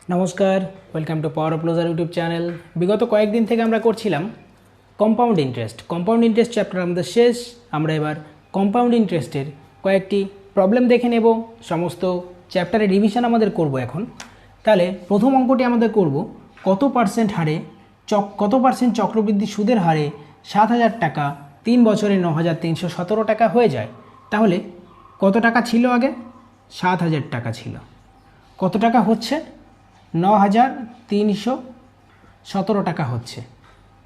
নমস্কার, welcome to power of loser YouTube channel. বিগত কয়েকদিন থেকে আমরা করছিলাম কম্পাউন্ড ইন্টারেস্ট চ্যাপ্টার আমাদের শেষ। আমরা এবার কম্পাউন্ড ইন্টারেস্টের কয়েকটি প্রবলেম দেখে নেব, সমস্ত চ্যাপ্টারে রিভিশন আমাদের করব এখন। তাহলে প্রথম অঙ্কটি আমাদের করব কত পার্সেন্ট চক্রবৃদ্ধি সুদের হারে 7,000 টাকা 3 বছরে 9,317 টাকা হয়ে যায়। তাহলে কত টাকা ছিল আগে? 7,000 টাকা ছিল। কত টাকা হচ্ছে? 9,317 টাকা হচ্ছে।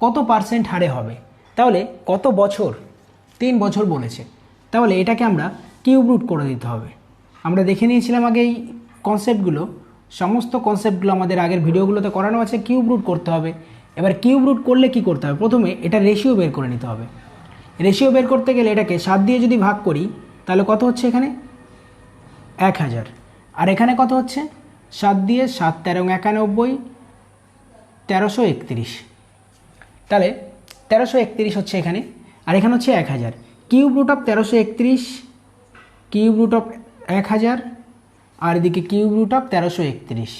কত পার্সেন্ট হারে হবে? তাহলে কত বছর? 3 বছর বলেছে। তাহলে এটাকে আমরা কিউব রুট করে দিতে হবে। আমরা দেখে নিয়েছিলাম আগে এই কনসেপ্টগুলো, সমস্ত কনসেপ্টগুলো আমাদের আগের ভিডিওগুলোতে করানো আছে। কিউব রুট করতে হবে। এবার কিউব রুট করলে কি করতে হবে? প্রথমে এটা রেশিও বের করে নিতে হবে। রেশিও বের করতে গেলে এটাকে 7 দিয়ে যদি ভাগ করি তাহলে কত হচ্ছে? এখানে 1000। আর এখানে কত হচ্ছে? 7 দিয়ে 7 13 91, 1331। তাহলে 1331 হচ্ছে এখানে, আর এখানে হচ্ছে 1000। Cube root of 1331, cube root of 1000, আর এদিকে কিউব রুট অফ 1331।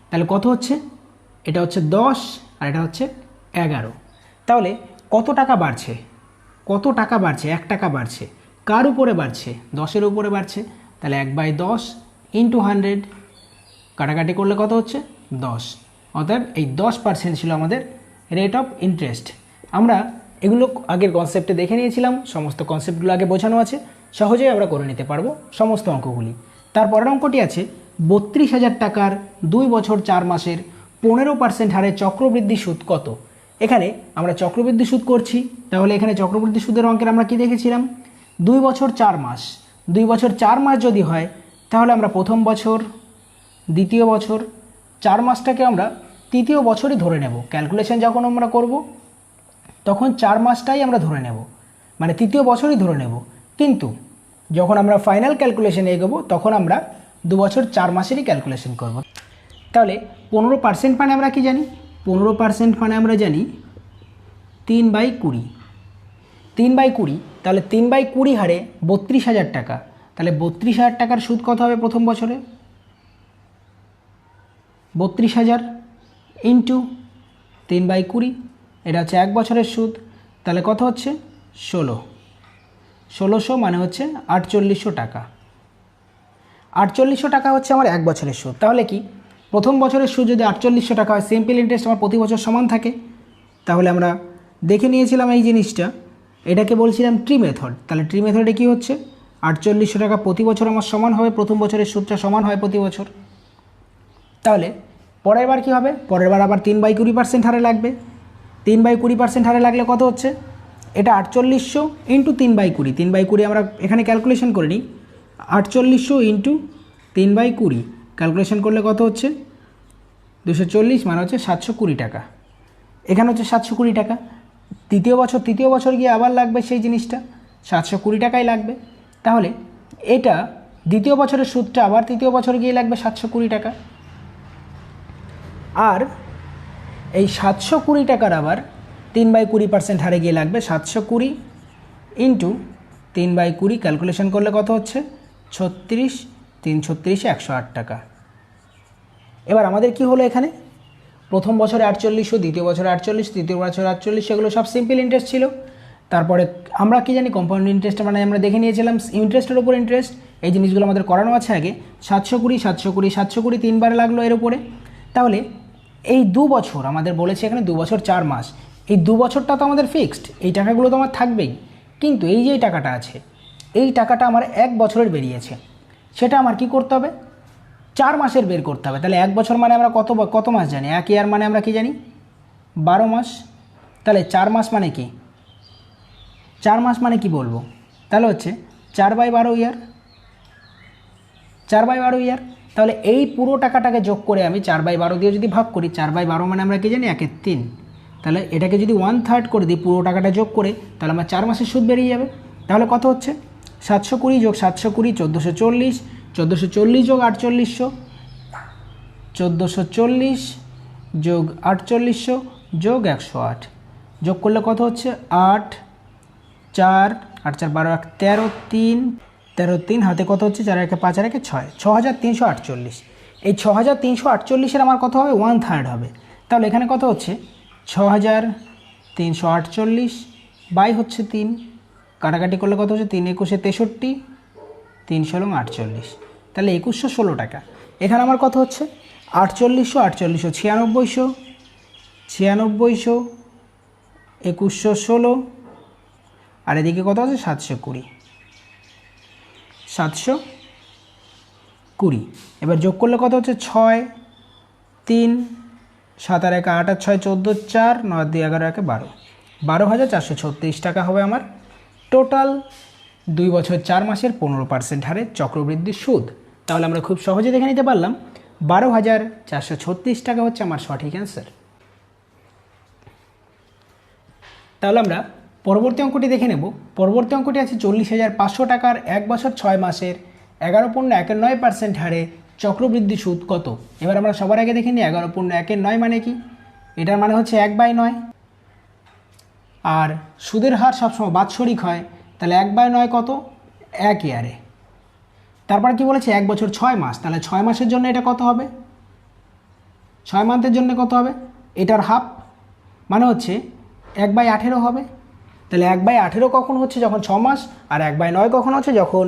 তাহলে কত হচ্ছে? এটা হচ্ছে 10 আর এটা হচ্ছে 11। তাহলে কত টাকা বাড়ছে? কত টাকা বাড়ছে? 1 টাকা বাড়ছে। কার উপরে বাড়ছে? 10-এর উপরে বাড়ছে। তাহলে 1/10 ইন্টু 100, কাটাকাটি করলে কত হচ্ছে? 10। অর্থাৎ এই 10% ছিল আমাদের রেট অফ ইন্টারেস্ট। আমরা এগুলো আগের কনসেপ্টে দেখে নিয়েছিলাম, সমস্ত কনসেপ্টগুলো আগে বোঝানো আছে, সহজেই আমরা করে নিতে পারবো সমস্ত অঙ্কগুলি। তারপরের অঙ্কটি আছে 32,000 টাকার 2 বছর 4 মাসের 15% হারে চক্রবৃদ্ধি সুদ কত? এখানে আমরা চক্রবৃদ্ধি সুদ করছি। তাহলে এখানে চক্রবৃদ্ধি সুদের অঙ্কের আমরা কি দেখেছিলাম? 2 বছর 4 মাস। 2 বছর 4 মাস যদি হয় তাহলে আমরা প্রথম বছর, দ্বিতীয় বছর, 4 মাসটাকে আমরা তৃতীয় বছরই ধরে নেব। ক্যালকুলেশন যখন আমরা করব তখন 4 মাসটাই আমরা ধরে নেব, মানে তৃতীয় বছরই ধরে নেব। কিন্তু যখন আমরা ফাইনাল ক্যালকুলেশনে এগোবো তখন আমরা 2 বছর 4 মাসেরই ক্যালকুলেশন করব। তাহলে 15% মানে আমরা কি জানি? 15% মানে আমরা জানি 3/20। 3/20, তাহলে 3/20 হারে 32,000 টাকা। তাহলে 32,000 টাকার সুদ কত হবে প্রথম বছরে? 32,000 ইন্টু 3/20, এটা হচ্ছে 1 বছরের সুদ। তাহলে কত হচ্ছে? 1600 মানে হচ্ছে 4800 টাকা। 4800 টাকা হচ্ছে আমার 1 বছরের সুদ। তাহলে কি প্রথম বছরের সুদ যদি 4800 টাকা হয়, সিম্পল ইন্টারেস্ট আমার প্রতি বছর সমান থাকে। তাহলে আমরা দেখে নিয়েছিলাম এই জিনিসটা, এটাকে বলছিলাম ট্রি মেথড। তাহলে ট্রি মেথডে কী হচ্ছে? 4800 টাকা প্রতি বছর আমার সমান হবে, প্রথম বছরের সুদটা সমান হয় প্রতি বছর। তাহলে পরের বার কী হবে? পরের বার আবার 3/20% হারে লাগবে। 3/20% হারে লাগলে কত হচ্ছে? এটা 4800 ইন্টু 3/20। 3/20 আমরা এখানে ক্যালকুলেশন করে নিই। 4800 ইন্টু 3/20 ক্যালকুলেশন করলে কত হচ্ছে? 240, মানে হচ্ছে 720 টাকা। এখানে হচ্ছে 720 টাকা। তৃতীয় বছর গিয়ে আবার লাগবে সেই জিনিসটা, 720 টাকাই লাগবে। তাহলে এটা দ্বিতীয় বছরের সুদটা আবার তৃতীয় বছর গিয়ে লাগবে 720 টাকা। আর এই 720 টাকার আবার 3/20% হারে গিয়ে লাগবে 720 ইন্টু 3/20 ক্যালকুলেশন করলে কত হচ্ছে? 36, 3 36 108 টাকা। এবার আমাদের কি হলো? এখানে প্রথম বছরে 4800, দ্বিতীয় বছরে 48, তৃতীয় বছরে 48, সেগুলো সব সিম্পল ইন্টারেস্ট ছিল। তারপরে আমরা কি জানি? কম্পাউন্ড ইন্টারেস্ট মানে আমরা দেখে নিয়েছিলাম ইন্টারেস্টের উপর ইন্টারেস্ট। এই জিনিসগুলো আমাদের করানো আছে আগে। 720, 720, 720 3বার লাগলো এর উপরে। তাহলে এই 2 বছর আমাদের বলেছে এখানে 2 বছর 4 মাস, এই 2 বছরটা তো আমাদের ফিক্সড, এই টাকাগুলো তো আমার থাকবেই। কিন্তু এই যে টাকাটা আছে, এই টাকাটা আমার 1 বছরের বেরিয়েছে, সেটা আমার কি করতে হবে? 4 মাসের বের করতে হবে। তাহলে 1 বছর মানে আমরা কত মাস জানি? 1 ইয়ার মানে আমরা কি জানি? 12 মাস। তাহলে 4 মাস মানে কি? 4 মাস মানে কি বলবো? তাহলে হচ্ছে 4/12 ইয়ার। 4/12 ইয়ার। তাহলে এই পুরো টাকাটাকে যোগ করে আমি 4/12 দিয়ে যদি ভাগ করি, 4/12 মানে আমরা কি জানি? 1/3। তাহলে এটাকে যদি 1/3 করে দিই পুরো টাকাটা যোগ করে, তাহলে আমার 4 মাসের সুদ বেরিয়ে যাবে। তাহলে কত হচ্ছে? 720 যোগ 720 1440, 1440 যোগ 4800, 1440 যোগ 4800 যোগ 108, যোগ করলে কত হচ্ছে? 8, 4, 8, 4, 12, 1, 13, 3, 13, 3 হাতে কত হচ্ছে? 4 1 5 আর 1 6, 6348। এই 6348-এর আমার কত হবে 1/3 হবে। তাহলে এখানে কত হচ্ছে 6348 বাই হচ্ছে 3, কাটাকাটি করলে কত হচ্ছে 3 একুশে 63, 3 ষোলো 48, তাহলে 2116 টাকা। এখানে আমার কত হচ্ছে 4800 9600 2116, আর এদিকে কত আছে 720, এবার যোগ করলে কত হচ্ছে 6 3 7 আর 1 8 আর 6 14 4 9 2 11 1 12, 12,436 টাকা হবে আমার টোটাল 2 বছর 4 মাসের 15% হারে চক্রবৃদ্ধি সুদ। তাহলে আমরা খুব সহজে দেখে নিতে পারলাম 12,436 টাকা হচ্ছে আমার সঠিক অ্যান্সার। তাহলে আমরা পরবর্তী অঙ্কটি দেখে নেব। পরবর্তী অঙ্কটি আছে 40,500 টাকার 1 বছর 6 মাসের 11.19% হারে চক্রবৃদ্ধি সুদ কত। এবার আমরা সবার আগে দেখে নিই 11.19 মানে কি। এটার মানে হচ্ছে 1/9, আর সুদের হার সবসময় বাৎসরিক হয়, তাহলে 1/9 কত 1 ইয়ারে। তারপর কি বলেছে 1 বছর 6 মাস, তাহলে 6 মাসের জন্য এটা কত হবে 6 মান্থের জন্য কত হবে, এটার হাফ মানে হচ্ছে 1/18 হবে। তাহলে 1/18 কখন হচ্ছে যখন 6 মাস, আর 1/9 কখন হচ্ছে যখন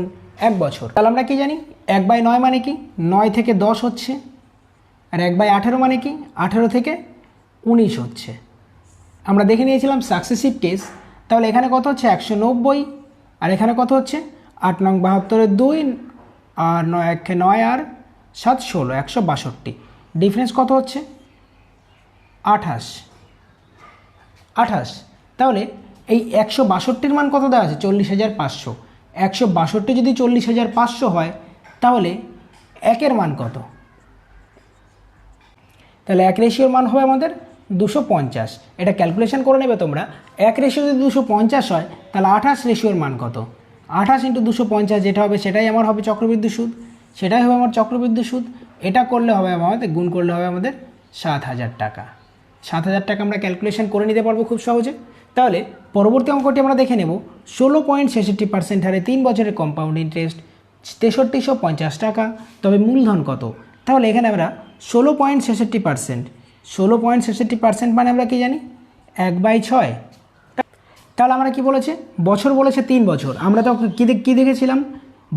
1 বছর। তাহলে আমরা কি জানি 1/9 মানে কি 9 থেকে 10 হচ্ছে, আর 1/18 মানে কি 18 থেকে 19 হচ্ছে। আমরা দেখে নিয়েছিলাম সাকসেসিভ কেস। তাহলে এখানে কত হচ্ছে 190, আর এখানে কত হচ্ছে 8 নং 72-এর 2, আর 9 1 9 আর 7 16 162, ডিফারেন্স কত হচ্ছে 28। তাহলে এই 162-র মান কত দেওয়া আছে 40,500, 162 যদি 40,500 হয় তাহলে 1-এর মান কত, তাহলে 1 রেশিওর মান হবে আমাদের 250। এটা ক্যালকুলেশন করে নেবে তোমরা। 1 রেশিও যদি 250 হয় তাহলে 28 রেশিওর মান কত, 28 × 250 যেটা হবে সেটাই আমার হবে চক্রবৃদ্ধি সুদ, সেটাই হবে আমার চক্রবৃদ্ধি সুদ। এটা করলে হবে আমাদের, গুণ করলে হবে আমাদের 7,000 টাকা। 7,000 টাকা আমরা ক্যালকুলেশন করে নিতে পারবো খুব সহজে। তাহলে পরবর্তী অঙ্কটি আমরা দেখে নেব। 16.66% হারে 3 বছরের কম্পাউন্ড ইন্টারেস্ট 6350 টাকা, তবে মূলধন কত। তাহলে এখানে আমরা 16.66% মানে আমরা কি জানি 1/6। তাহলে আমরা কি বলেছে বছর বলেছে 3 বছর। আমরা তো কি দেখেছিলাম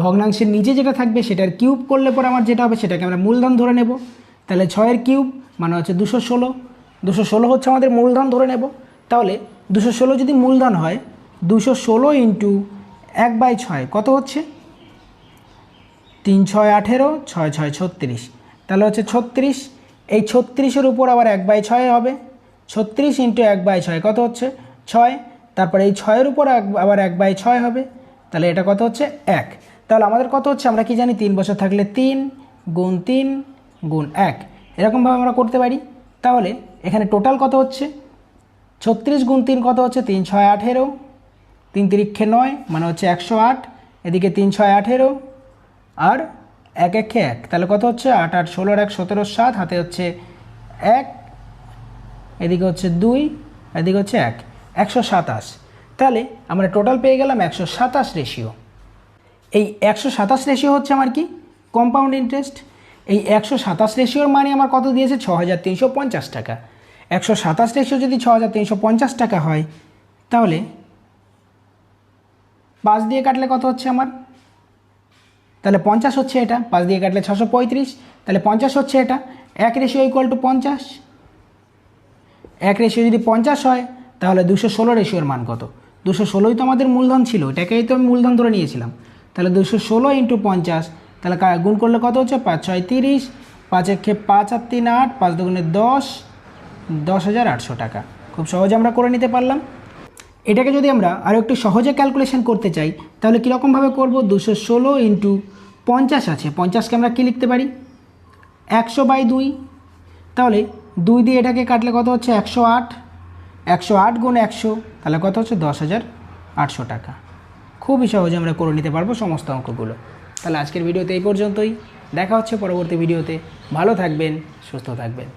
ভগ্নাংশের নিচে যেটা থাকবে সেটার কিউব করলে পরে আমার যেটা হবে সেটাকে আমরা মূলধন ধরে নেব। তাহলে 6-এর কিউব মানে হচ্ছে 216 হচ্ছে আমাদের মূলধন ধরে নেব। তাহলে 216 যদি মূলধন হয় 216 × 1/6 কত হচ্ছে 3 6 18 6 6 36, তাহলে হচ্ছে 36। এই 36-এর উপর আবার 1/6 হবে, 36 × 1/6 কত হচ্ছে 6। তারপরে এই 6-এর উপর আবার 1/6 হবে, তাহলে এটা কত হচ্ছে 1। তাহলে আমাদের কত হচ্ছে আমরা কি জানি 3 বছর থাকলে 3 × 3 × 1 এরকমভাবে আমরা করতে পারি। তাহলে এখানে টোটাল কত হচ্ছে 36 × 3 কত হচ্ছে 3 6 18, 3 3 9 মানে হচ্ছে 108, এদিকে 3 6 18 আর 1 1 1, তাহলে কত হচ্ছে 8 8 16 1 17 7, হাতে হচ্ছে 1, এদিকে হচ্ছে 2, এদিকে হচ্ছে 1, 127। তাহলে আমরা টোটাল পেয়ে গেলাম 127 রেশিও। এই 127 রেশিও হচ্ছে আমার কি কম্পাউন্ড ইন্টারেস্ট। এই 127 রেশিওর মানে আমার কত দিয়েছে 6,350 টাকা। 127 রেশিও যদি 6,350 টাকা হয় তাহলে 5 দিয়ে কাটলে কত হচ্ছে আমার, তাহলে 50 হচ্ছে এটা, 5 দিয়ে কাটলে 635, তাহলে 50 হচ্ছে এটা। 1 রেশিও = 50, 1 রেশিও যদি 50 হয় তাহলে 216 রেশিওর মান কত, 216ই তো আমাদের মূলধন ছিল, এটাকেই তো আমি মূলধন ধরে নিয়েছিলাম। তাহলে 216 × 50, তাহলে গুণ করলে কত হচ্ছে 5 6 30, 5 1 5 আর 3 8, 5 2 10, 10,800 টাকা। খুব সহজে আমরা করে নিতে পারলাম। এটাকে যদি আমরা আরও একটু সহজে ক্যালকুলেশন করতে চাই তাহলে কীরকমভাবে করব, 216 × 50 আছে, 50কে আমরা কী লিখতে পারি 100/2। তাহলে 2 দিয়ে এটাকে কাটলে কত হচ্ছে 108, 108 × 100, তাহলে কত হচ্ছে 10,800 টাকা। খুবই সহজে আমরা করে নিতে পারবো সমস্ত অঙ্কগুলো। তাহলে আজকের ভিডিওতে এই পর্যন্তই, দেখা হচ্ছে পরবর্তী ভিডিওতে। ভালো থাকবেন, সুস্থ থাকবেন।